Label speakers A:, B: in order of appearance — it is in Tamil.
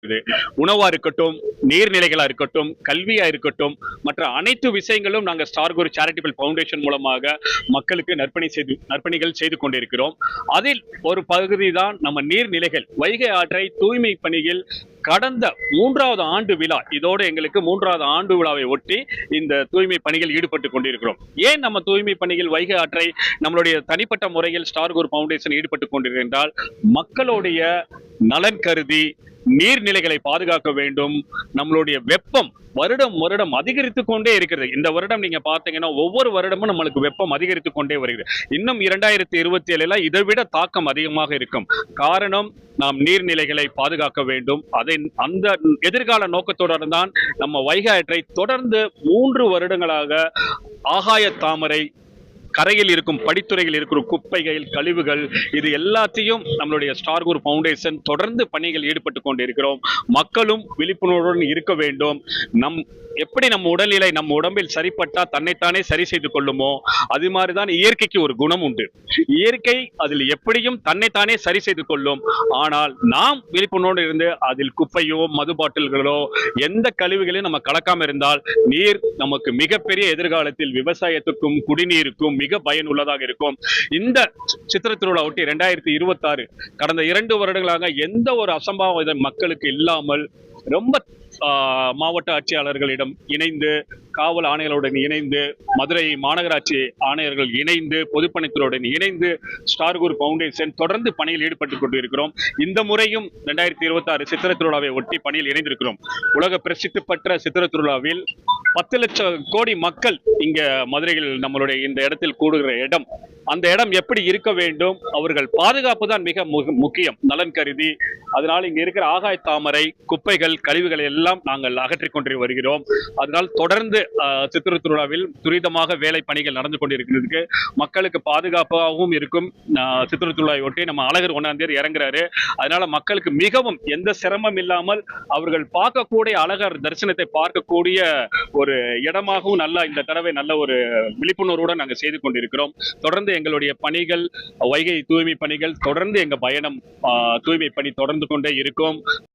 A: இருக்குது. உணவா இருக்கட்டும், நீர்நிலைகளா இருக்கட்டும், கல்வியா இருக்கட்டும், மற்ற அனைத்து விஷயங்களும் நாங்கள் ஸ்டார் குரு சேரிட்டபிள் ஃபவுண்டேஷன் மூலமாக மக்களுக்கு நற்பணிகள் செய்து கொண்டிருக்கிறோம். அதில் ஒரு பகுதி தான் நம்ம நீர்நிலைகள். வைகை ஆற்றை தூய்மை பணியில் கடந்த 3வது ஆண்டு விழா, இதோடு எங்களுக்கு 3வது ஆண்டு விழாவை ஒட்டி இந்த தூய்மை பணிகள் ஈடுபட்டு கொண்டிருக்கிறோம். ஏன் நம்ம தூய்மை பணிகள் வைகை ஆற்றை நம்மளுடைய தனிப்பட்ட முறையில் ஸ்டார் குரு ஃபவுண்டேஷன் ஈடுபட்டு கொண்டிருக்கின்றால், மக்களுடைய நலன் கருதி நீர்நிலைகளை பாதுகாக்க வேண்டும். நம்மளுடைய வெப்பம் வருடம் வருடம் அதிகரித்து கொண்டே இருக்கிறது. இந்த வருடம் நீங்க பாத்தீங்கன்னா ஒவ்வொரு வருடமும் நம்மளுக்கு வெப்பம் அதிகரித்து கொண்டே வருகிறது. இன்னும் 2027 இதை விட தாக்கம் அதிகமாக இருக்கும். காரணம், நாம் நீர்நிலைகளை பாதுகாக்க வேண்டும். அந்த எதிர்கால நோக்கத்துடன் தான் நம்ம வைகை ஆற்றை தொடர்ந்து 3 வருடங்களாக ஆகாய தாமரை, கரையில் இருக்கும் படித்துறையில் இருக்கிற குப்பைகள், கழிவுகள், இது எல்லாத்தையும் நம்மளுடைய ஸ்டார் குரு ஃபவுண்டேஷன் தொடர்ந்து பணிகள் ஈடுபட்டு கொண்டிருக்கிறோம். மக்களும் விழிப்புணர்வுடன் இருக்க வேண்டும். எப்படி நம்ம உடல்நிலை நம்ம உடம்பில் சரிப்பட்டா தன்னைத்தானே சரி செய்து கொள்ளுமோ, அது மாதிரிதான் இயற்கைக்கு ஒரு குணம் உண்டு. இயற்கை அதில் எப்படியும் தன்னைத்தானே சரி செய்து கொள்ளும். ஆனால் நாம் விழிப்புணர்வோடு இருந்து அதில் குப்பையோ மது பாட்டில்களோ எந்த கழிவுகளையும் நம்ம கலக்காம இருந்தால் நீர் நமக்கு மிகப்பெரிய எதிர்காலத்தில் விவசாயத்துக்கும் குடிநீருக்கும் மிக பயனுள்ளதாக இருக்கும். இந்த சித்திரை திருவிழா ஒட்டி 2026 கடந்த 2 வருடங்களாக எந்த ஒரு அசம்பாவிதம் மக்களுக்கு இல்லாமல் ரொம்ப மாவட்ட ஆட்சியாளர்களிடம் இணைந்து, காவல் ஆணையர்களுடன் இணைந்து, மதுரை மாநகராட்சி ஆணையர்கள் இணைந்து, பொதுப்பணித்துறையுடன் இணைந்து ஸ்டார் குரு ஃபவுண்டேஷன் தொடர்ந்து பணியில் ஈடுபட்டுக் கொண்டிருக்கிறோம். இந்த முறையும் 2026 சித்திரை திருவிழாவை ஒட்டி பணியில் இணைந்திருக்கிறோம். உலக பிரசித்தி பெற்ற சித்திரை திருவிழாவில் 10 லட்சம் கோடி மக்கள் இங்க மதுரையில் நம்மளுடைய இந்த இடத்தில் கூடுகிற இடம், அந்த இடம் எப்படி இருக்க வேண்டும், அவர்கள் பாதுகாப்பு தான் மிக முக்கியம் நலன் கருதி. அதனால் இங்க இருக்கிற ஆகாய தாமரை, குப்பைகள், கழிவுகளை எல்லாம் நாங்கள் அகற்றிக் கொண்டு வருகிறோம். அதனால் தொடர்ந்து சித்திரை திருவிழாவில் துரிதமாக வேலை பணிகள் நடந்து கொண்டிருக்கிறதுக்கு மக்களுக்கு பாதுகாப்பாகவும் இருக்கும். சித்திரை திருவிழாவை ஒட்டி நம்ம அழகர் 1ஆம் தேதி இறங்குறாரு. அதனால மக்களுக்கு மிகவும் எந்த சிரமம் இல்லாமல் அவர்கள் பார்க்கக்கூடிய அழகர் தரிசனத்தை பார்க்கக்கூடிய ஒரு இடமாகவும் நல்ல இந்த தடவை நல்ல ஒரு விழிப்புணர்வுடன் நாங்கள் செய்து கொண்டிருக்கிறோம். தொடர்ந்து எங்களுடைய பணிகள், வைகை தூய்மை பணிகள் தொடர்ந்து எங்க பயணம், தூய்மை பணி தொடர்ந்து கொண்டே இருக்கும்.